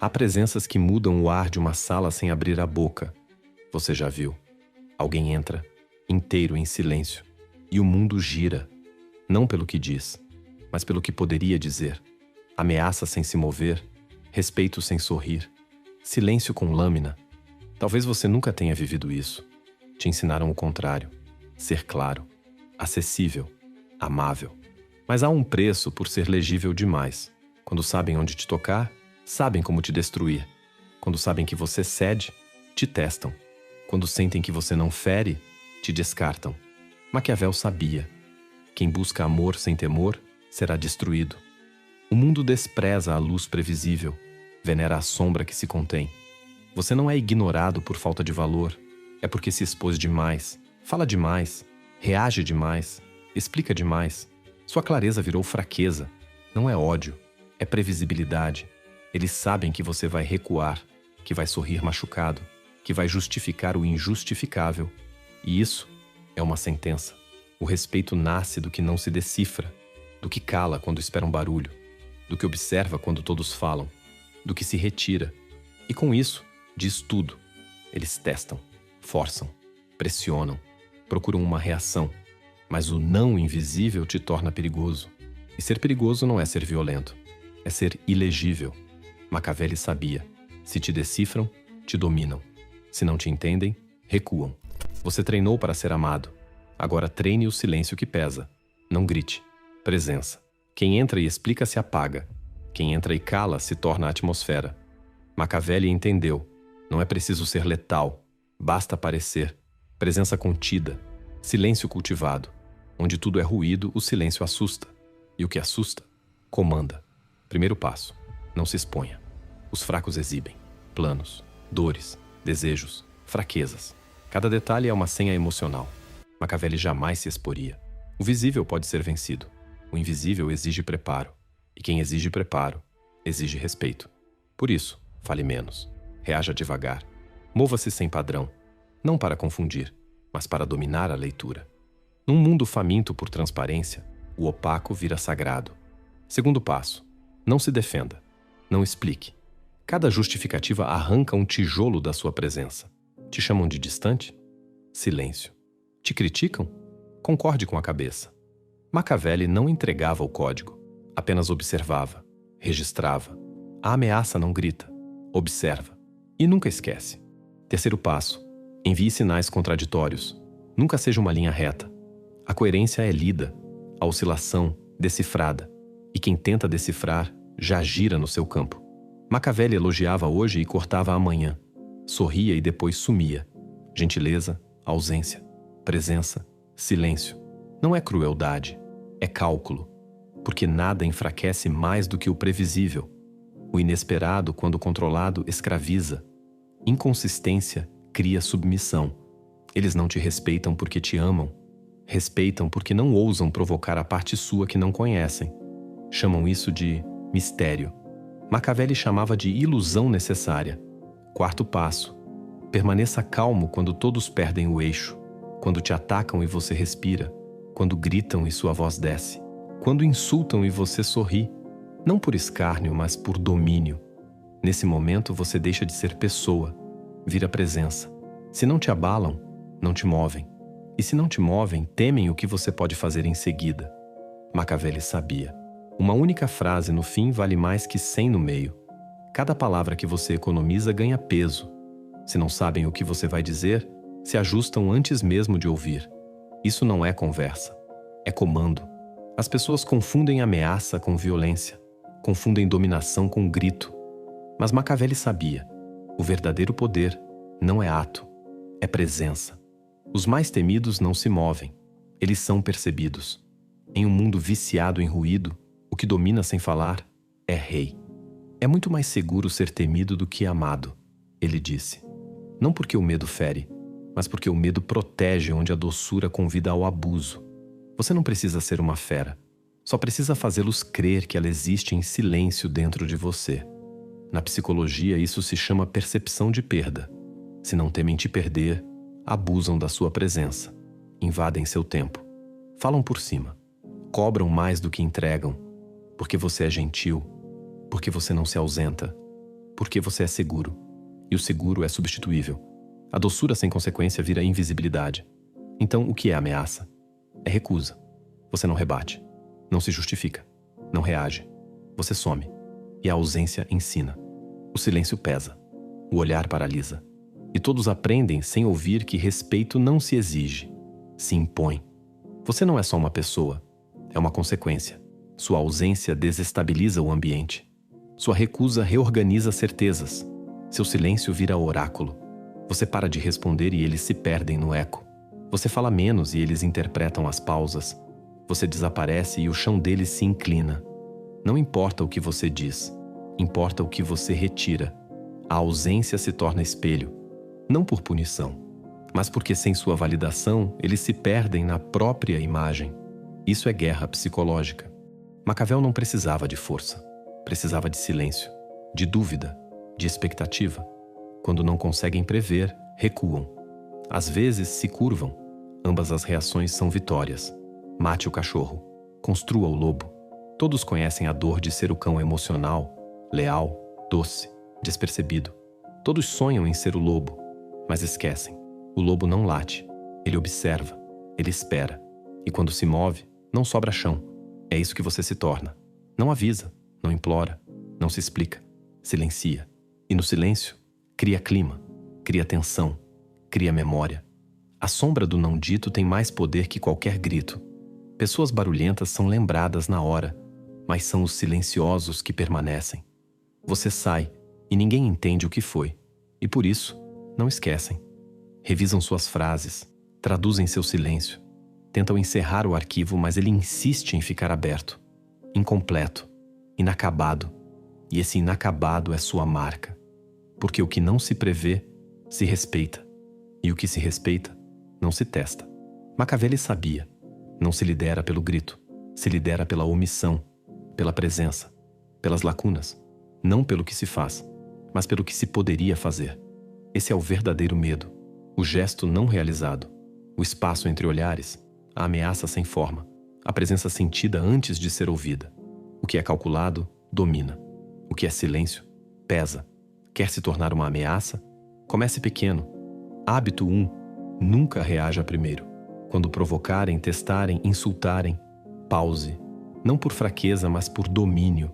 Há presenças que mudam o ar de uma sala sem abrir a boca. Você já viu? Alguém entra, inteiro em silêncio, e o mundo gira, não pelo que diz, mas pelo que poderia dizer. Ameaça sem se mover, respeito sem sorrir, silêncio com lâmina. Talvez você nunca tenha vivido isso. Te ensinaram o contrário. Ser claro, acessível, amável. Mas há um preço por ser legível demais. Quando sabem onde te tocar, sabem como te destruir. Quando sabem que você cede, te testam. Quando sentem que você não fere, te descartam. Maquiavel sabia. Quem busca amor sem temor será destruído. O mundo despreza a luz previsível, venera a sombra que se contém. Você não é ignorado por falta de valor, é porque se expôs demais, fala demais, reage demais, explica demais. Sua clareza virou fraqueza. Não é ódio, é previsibilidade. Eles sabem que você vai recuar, que vai sorrir machucado, que vai justificar o injustificável. E isso é uma sentença. O respeito nasce do que não se decifra, do que cala quando espera um barulho, do que observa quando todos falam, do que se retira. E com isso, diz tudo. Eles testam, forçam, pressionam, procuram uma reação. Mas o não invisível te torna perigoso. E ser perigoso não é ser violento, é ser ilegível. Machiavelli sabia. Se te decifram, te dominam. Se não te entendem, recuam. Você treinou para ser amado. Agora treine o silêncio que pesa. Não grite. Presença. Quem entra e explica se apaga. Quem entra e cala se torna a atmosfera. Machiavelli entendeu. Não é preciso ser letal. Basta aparecer. Presença contida. Silêncio cultivado. Onde tudo é ruído, o silêncio assusta. E o que assusta, comanda. Primeiro passo. Não se exponha. Os fracos exibem. Planos, dores, desejos, fraquezas. Cada detalhe é uma senha emocional. Machiavelli jamais se exporia. O visível pode ser vencido. O invisível exige preparo. E quem exige preparo, exige respeito. Por isso, fale menos. Reaja devagar. Mova-se sem padrão. Não para confundir, mas para dominar a leitura. Num mundo faminto por transparência, o opaco vira sagrado. Segundo passo. Não se defenda. Não explique. Cada justificativa arranca um tijolo da sua presença. Te chamam de distante? Silêncio. Te criticam? Concorde com a cabeça. Machiavelli não entregava o código, apenas observava, registrava. A ameaça não grita, observa e nunca esquece. Terceiro passo. Envie sinais contraditórios. Nunca seja uma linha reta. A coerência é lida, a oscilação decifrada. E quem tenta decifrar já gira no seu campo. Machiavelli elogiava hoje e cortava amanhã. Sorria e depois sumia. Gentileza, ausência, presença, silêncio. Não é crueldade, é cálculo. Porque nada enfraquece mais do que o previsível. O inesperado, quando controlado, escraviza. Inconsistência cria submissão. Eles não te respeitam porque te amam. Respeitam porque não ousam provocar a parte sua que não conhecem. Chamam isso de mistério. Machiavelli chamava de ilusão necessária. Quarto passo. Permaneça calmo quando todos perdem o eixo. Quando te atacam e você respira. Quando gritam e sua voz desce. Quando insultam e você sorri. Não por escárnio, mas por domínio. Nesse momento você deixa de ser pessoa. Vira presença. Se não te abalam, não te movem. E se não te movem, temem o que você pode fazer em seguida. Machiavelli sabia. Uma única frase no fim vale mais que 100 no meio. Cada palavra que você economiza ganha peso. Se não sabem o que você vai dizer, se ajustam antes mesmo de ouvir. Isso não é conversa. É comando. As pessoas confundem ameaça com violência. Confundem dominação com grito. Mas Machiavelli sabia. O verdadeiro poder não é ato, é presença. Os mais temidos não se movem. Eles são percebidos. Em um mundo viciado em ruído, o que domina sem falar é rei. É muito mais seguro ser temido do que amado, ele disse. Não porque o medo fere, mas porque o medo protege onde a doçura convida ao abuso. Você não precisa ser uma fera. Só precisa fazê-los crer que ela existe em silêncio dentro de você. Na psicologia, isso se chama percepção de perda. Se não temem te perder, abusam da sua presença. Invadem seu tempo. Falam por cima. Cobram mais do que entregam. Porque você é gentil. Porque você não se ausenta. Porque você é seguro. E o seguro é substituível. A doçura sem consequência vira invisibilidade. Então, o que é ameaça? É recusa. Você não rebate. Não se justifica. Não reage. Você some. E a ausência ensina. O silêncio pesa. O olhar paralisa. E todos aprendem sem ouvir que respeito não se exige, se impõe. Você não é só uma pessoa. É uma consequência. Sua ausência desestabiliza o ambiente. Sua recusa reorganiza certezas. Seu silêncio vira oráculo. Você para de responder e eles se perdem no eco. Você fala menos e eles interpretam as pausas. Você desaparece e o chão deles se inclina. Não importa o que você diz, importa o que você retira. A ausência se torna espelho, não por punição, mas porque sem sua validação eles se perdem na própria imagem. Isso é guerra psicológica. Maquiavel não precisava de força, precisava de silêncio, de dúvida, de expectativa. Quando não conseguem prever, recuam. Às vezes se curvam. Ambas as reações são vitórias. Mate o cachorro. Construa o lobo. Todos conhecem a dor de ser o cão emocional, leal, doce, despercebido. Todos sonham em ser o lobo, mas esquecem. O lobo não late. Ele observa. Ele espera. E quando se move, não sobra chão. É isso que você se torna. Não avisa, não implora, não se explica. Silencia. E no silêncio, cria clima, cria tensão, cria memória. A sombra do não dito tem mais poder que qualquer grito. Pessoas barulhentas são lembradas na hora, mas são os silenciosos que permanecem. Você sai e ninguém entende o que foi, e por isso, não esquecem. Revisam suas frases, traduzem seu silêncio, tentam encerrar o arquivo, mas ele insiste em ficar aberto, incompleto, inacabado, e esse inacabado é sua marca. Porque o que não se prevê, se respeita. E o que se respeita, não se testa. Machiavelli sabia. Não se lidera pelo grito. Se lidera pela omissão, pela presença, pelas lacunas. Não pelo que se faz, mas pelo que se poderia fazer. Esse é o verdadeiro medo. O gesto não realizado. O espaço entre olhares. A ameaça sem forma. A presença sentida antes de ser ouvida. O que é calculado, domina. O que é silêncio, pesa. Quer se tornar uma ameaça? Comece pequeno. Hábito 1. Nunca reaja primeiro. Quando provocarem, testarem, insultarem, pause. Não por fraqueza, mas por domínio.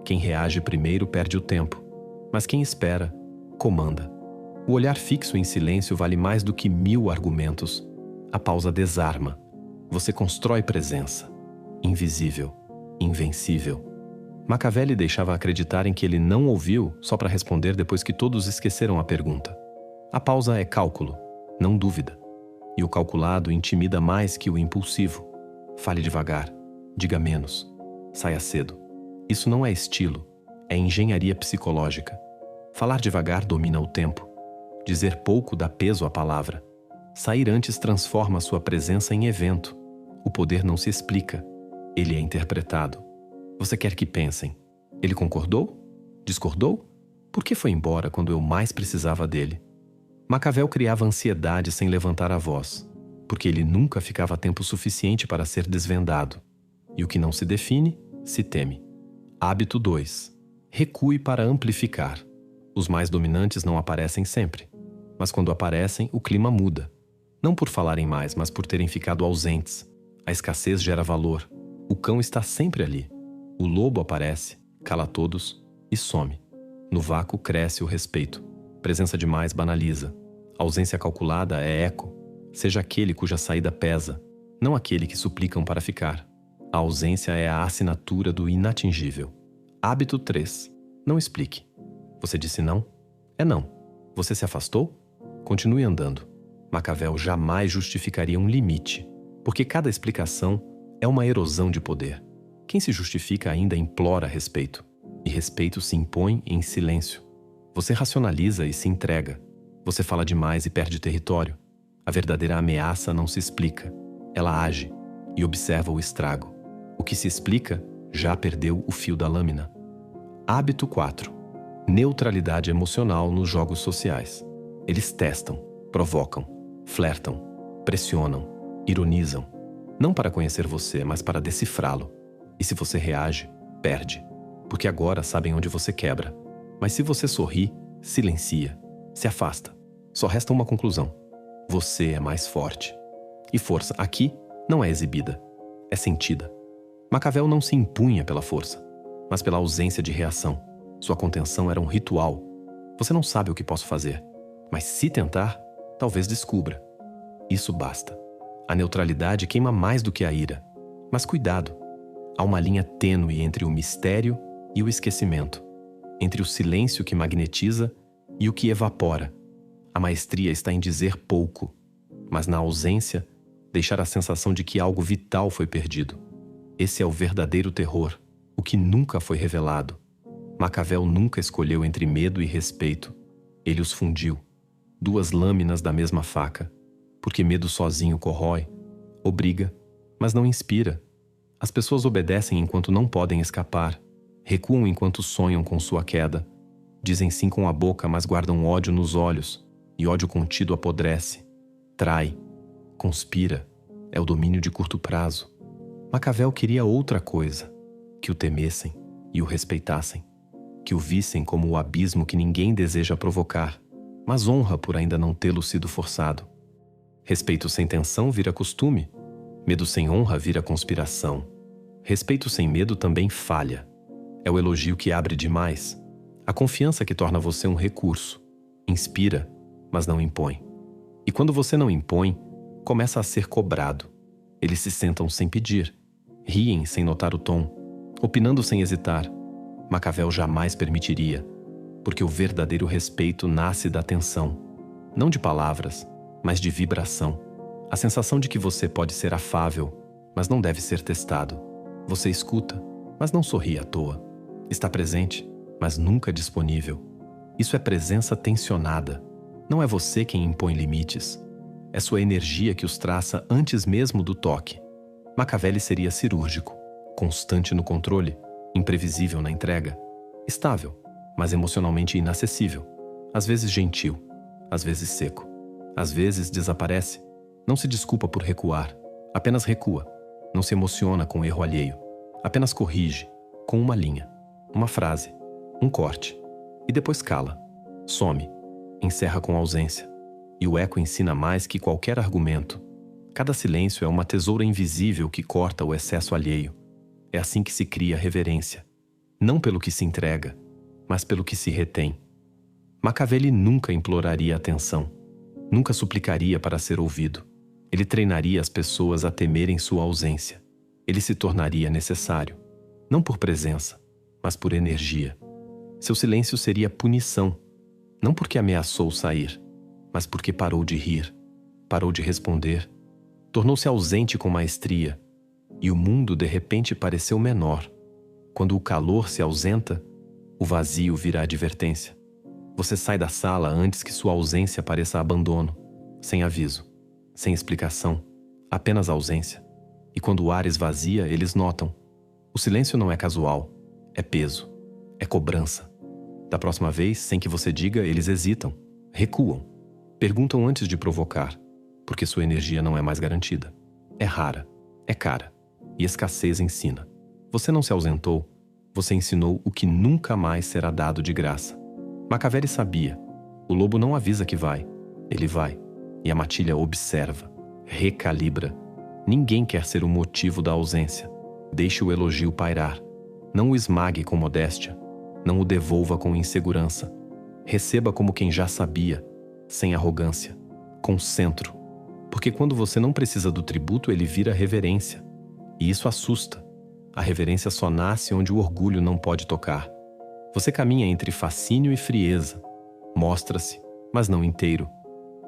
Quem reage primeiro perde o tempo. Mas quem espera, comanda. O olhar fixo em silêncio vale mais do que 1000 argumentos. A pausa desarma. Você constrói presença. Invisível. Invencível. Machiavelli deixava acreditar em que ele não ouviu só para responder depois que todos esqueceram a pergunta. A pausa é cálculo, não dúvida. E o calculado intimida mais que o impulsivo. Fale devagar, diga menos, saia cedo. Isso não é estilo, é engenharia psicológica. Falar devagar domina o tempo. Dizer pouco dá peso à palavra. Sair antes transforma sua presença em evento. O poder não se explica, ele é interpretado. Você quer que pensem, ele concordou? Discordou? Por que foi embora quando eu mais precisava dele? Maquiavel criava ansiedade sem levantar a voz, porque ele nunca ficava tempo suficiente para ser desvendado. E o que não se define, se teme. Hábito 2. Recue para amplificar. Os mais dominantes não aparecem sempre, mas quando aparecem, o clima muda. Não por falarem mais, mas por terem ficado ausentes. A escassez gera valor. O cão está sempre ali. O lobo aparece, cala todos e some. No vácuo cresce o respeito. Presença demais banaliza. Ausência calculada é eco. Seja aquele cuja saída pesa, não aquele que suplicam para ficar. A ausência é a assinatura do inatingível. Hábito 3. Não explique. Você disse não? É não. Você se afastou? Continue andando. Maquiavel jamais justificaria um limite, porque cada explicação é uma erosão de poder. Quem se justifica ainda implora respeito, e respeito se impõe em silêncio. Você racionaliza e se entrega. Você fala demais e perde território. A verdadeira ameaça não se explica. Ela age e observa o estrago. O que se explica já perdeu o fio da lâmina. Hábito 4. Neutralidade emocional nos jogos sociais. Eles testam, provocam, flertam, pressionam, ironizam. Não para conhecer você, mas para decifrá-lo. E se você reage, perde. Porque agora sabem onde você quebra. Mas se você sorri, silencia, se afasta, só resta uma conclusão: você é mais forte. E força aqui não é exibida, é sentida. Maquiavel não se impunha pela força, mas pela ausência de reação. Sua contenção era um ritual. Você não sabe o que posso fazer, mas se tentar, talvez descubra. Isso basta. A neutralidade queima mais do que a ira. Mas cuidado, há uma linha tênue entre o mistério e o esquecimento, entre o silêncio que magnetiza e o que evapora. A maestria está em dizer pouco, mas na ausência, deixar a sensação de que algo vital foi perdido. Esse é o verdadeiro terror, o que nunca foi revelado. Maquiavel nunca escolheu entre medo e respeito. Ele os fundiu, duas lâminas da mesma faca, porque medo sozinho corrói, obriga, mas não inspira. As pessoas obedecem enquanto não podem escapar, recuam enquanto sonham com sua queda. Dizem sim com a boca, mas guardam ódio nos olhos, e ódio contido apodrece, trai, conspira, é o domínio de curto prazo. Maquiavel queria outra coisa, que o temessem e o respeitassem, que o vissem como o abismo que ninguém deseja provocar, mas honra por ainda não tê-lo sido forçado. Respeito sem tensão vira costume, medo sem honra vira conspiração. Respeito sem medo também falha. É o elogio que abre demais, a confiança que torna você um recurso. Inspira, mas não impõe. E quando você não impõe, começa a ser cobrado. Eles se sentam sem pedir, riem sem notar o tom, opinando sem hesitar. Maquiavel jamais permitiria, porque o verdadeiro respeito nasce da atenção, não de palavras, mas de vibração. A sensação de que você pode ser afável, mas não deve ser testado. Você escuta, mas não sorri à toa. Está presente, mas nunca disponível. Isso é presença tensionada. Não é você quem impõe limites. É sua energia que os traça antes mesmo do toque. Maquiavel seria cirúrgico, constante no controle, imprevisível na entrega, estável, mas emocionalmente inacessível, às vezes gentil, às vezes seco, às vezes desaparece. Não se desculpa por recuar, apenas recua. Não se emociona com o erro alheio, apenas corrige, com uma linha, uma frase, um corte, e depois cala, some, encerra com ausência. E o eco ensina mais que qualquer argumento. Cada silêncio é uma tesoura invisível que corta o excesso alheio. É assim que se cria reverência, não pelo que se entrega, mas pelo que se retém. Maquiavel nunca imploraria atenção, nunca suplicaria para ser ouvido. Ele treinaria as pessoas a temerem sua ausência. Ele se tornaria necessário, não por presença, mas por energia. Seu silêncio seria punição, não porque ameaçou sair, mas porque parou de rir, parou de responder, tornou-se ausente com maestria, e o mundo de repente pareceu menor. Quando o calor se ausenta, o vazio vira advertência. Você sai da sala antes que sua ausência pareça abandono, sem aviso, sem explicação, apenas ausência. E quando o ar esvazia, eles notam. O silêncio não é casual, é peso, é cobrança. Da próxima vez, sem que você diga, eles hesitam, recuam, perguntam antes de provocar, porque sua energia não é mais garantida. É rara, é cara, e escassez ensina. Você não se ausentou, você ensinou o que nunca mais será dado de graça. Maquiavel sabia, o lobo não avisa que vai, ele vai, e a matilha observa, recalibra. Ninguém quer ser o motivo da ausência. Deixe o elogio pairar. Não o esmague com modéstia. Não o devolva com insegurança. Receba como quem já sabia, sem arrogância, com centro. Porque quando você não precisa do tributo, ele vira reverência. E isso assusta. A reverência só nasce onde o orgulho não pode tocar. Você caminha entre fascínio e frieza. Mostra-se, mas não inteiro.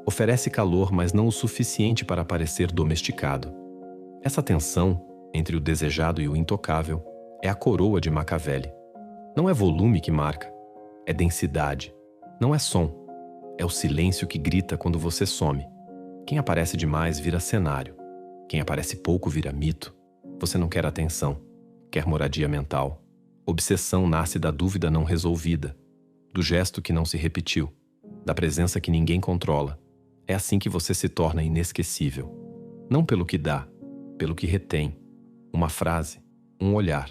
Oferece calor, mas não o suficiente para parecer domesticado. Essa tensão entre o desejado e o intocável é a coroa de Maquiavel. Não é volume que marca, é densidade. Não é som, é o silêncio que grita quando você some. Quem aparece demais vira cenário. Quem aparece pouco vira mito. Você não quer atenção, quer moradia mental. Obsessão nasce da dúvida não resolvida, do gesto que não se repetiu, da presença que ninguém controla. É assim que você se torna inesquecível. Não pelo que dá, pelo que retém. Uma frase, um olhar,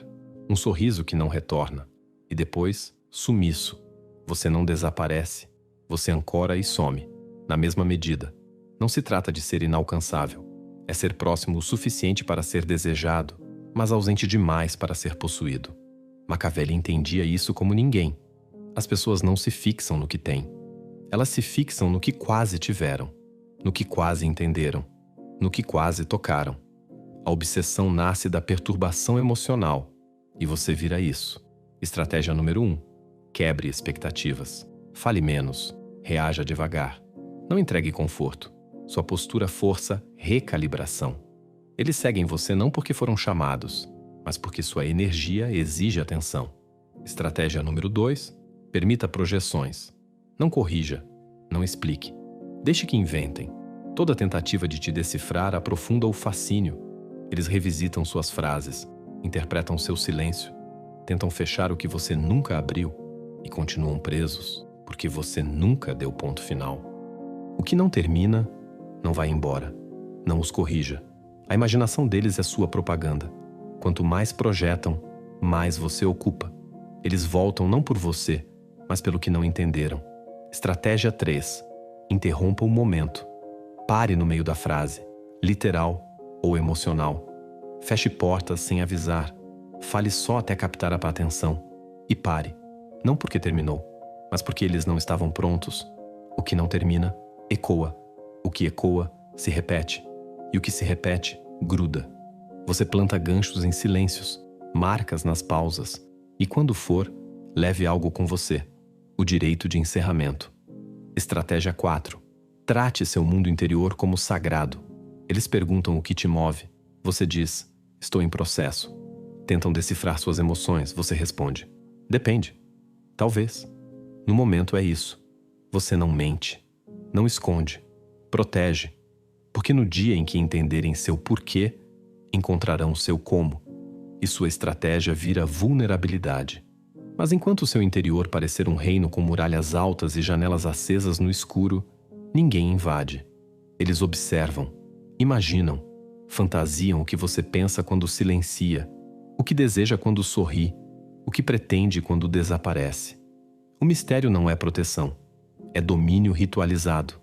um sorriso que não retorna. E depois, sumiço. Você não desaparece, você ancora e some, na mesma medida. Não se trata de ser inalcançável. É ser próximo o suficiente para ser desejado, mas ausente demais para ser possuído. Machiavelli entendia isso como ninguém. As pessoas não se fixam no que têm. Elas se fixam no que quase tiveram, no que quase entenderam, no que quase tocaram. A obsessão nasce da perturbação emocional, e você vira isso. Estratégia número 1. Quebre expectativas. Fale menos. Reaja devagar. Não entregue conforto. Sua postura força recalibração. Eles seguem você não porque foram chamados, mas porque sua energia exige atenção. Estratégia número 2. Permita projeções. Não corrija. Não explique. Deixe que inventem. Toda tentativa de te decifrar aprofunda o fascínio. Eles revisitam suas frases, interpretam seu silêncio, tentam fechar o que você nunca abriu e continuam presos porque você nunca deu ponto final. O que não termina, não vai embora. Não os corrija. A imaginação deles é sua propaganda. Quanto mais projetam, mais você ocupa. Eles voltam não por você, mas pelo que não entenderam. Estratégia 3. Interrompa o momento. Pare no meio da frase, literal ou emocional. Feche portas sem avisar. Fale só até captar a atenção. E pare. Não porque terminou, mas porque eles não estavam prontos. O que não termina, ecoa. O que ecoa, se repete. E o que se repete, gruda. Você planta ganchos em silêncios, marcas nas pausas. E quando for, leve algo com você. O direito de encerramento. Estratégia 4. Trate seu mundo interior como sagrado. Eles perguntam o que te move. Você diz, estou em processo. Tentam decifrar suas emoções. Você responde, depende. Talvez. No momento é isso. Você não mente. Não esconde. Protege. Porque no dia em que entenderem seu porquê, encontrarão seu como. E sua estratégia vira vulnerabilidade. Mas enquanto seu interior parecer um reino com muralhas altas e janelas acesas no escuro, ninguém invade. Eles observam, imaginam, fantasiam o que você pensa quando silencia, o que deseja quando sorri, o que pretende quando desaparece. O mistério não é proteção, é domínio ritualizado.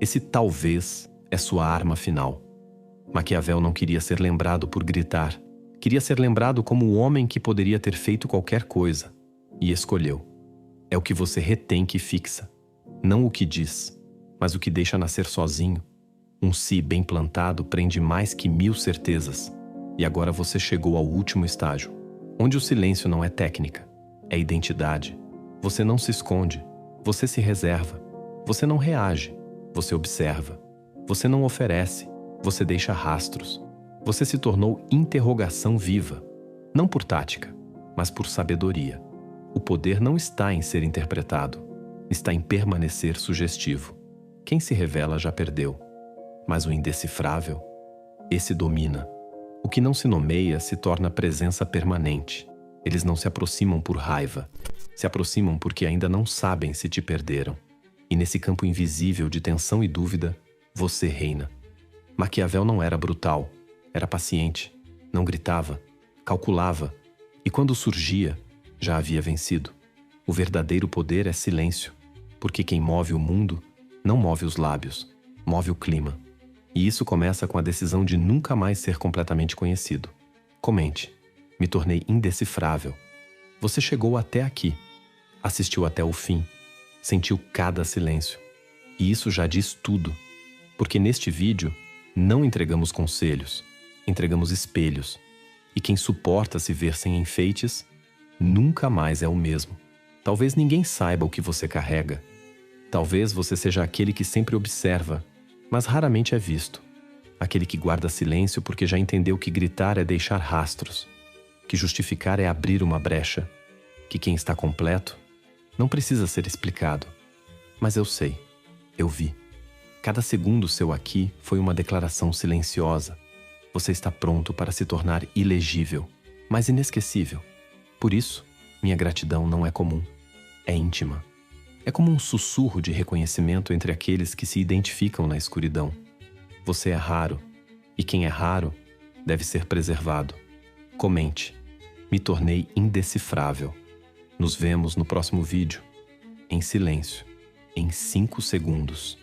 Esse talvez é sua arma final. Maquiavel não queria ser lembrado por gritar, queria ser lembrado como o homem que poderia ter feito qualquer coisa, e escolheu. É o que você retém que fixa, não o que diz, mas o que deixa nascer sozinho. Um si bem plantado prende mais que 1000 certezas. E agora você chegou ao último estágio, onde o silêncio não é técnica, é identidade. Você não se esconde, você se reserva. Você não reage, você observa. Você não oferece, você deixa rastros. Você se tornou interrogação viva, não por tática, mas por sabedoria. O poder não está em ser interpretado, está em permanecer sugestivo. Quem se revela já perdeu, mas o indecifrável, esse domina. O que não se nomeia se torna presença permanente. Eles não se aproximam por raiva, se aproximam porque ainda não sabem se te perderam. E nesse campo invisível de tensão e dúvida, você reina. Maquiavel não era brutal, era paciente, não gritava, calculava, e quando surgia, já havia vencido. O verdadeiro poder é silêncio, porque quem move o mundo não move os lábios, move o clima. E isso começa com a decisão de nunca mais ser completamente conhecido. Comente. Me tornei indecifrável. Você chegou até aqui, assistiu até o fim, sentiu cada silêncio. E isso já diz tudo, porque neste vídeo não entregamos conselhos, entregamos espelhos. E quem suporta se ver sem enfeites, nunca mais é o mesmo. Talvez ninguém saiba o que você carrega. Talvez você seja aquele que sempre observa, mas raramente é visto. Aquele que guarda silêncio porque já entendeu que gritar é deixar rastros, que justificar é abrir uma brecha, que quem está completo não precisa ser explicado. Mas eu sei, eu vi. Cada segundo seu aqui foi uma declaração silenciosa. Você está pronto para se tornar ilegível, mas inesquecível. Por isso, minha gratidão não é comum, é íntima. É como um sussurro de reconhecimento entre aqueles que se identificam na escuridão. Você é raro, e quem é raro deve ser preservado. Comente. Me tornei indecifrável. Nos vemos no próximo vídeo. em silêncio, em 5 segundos.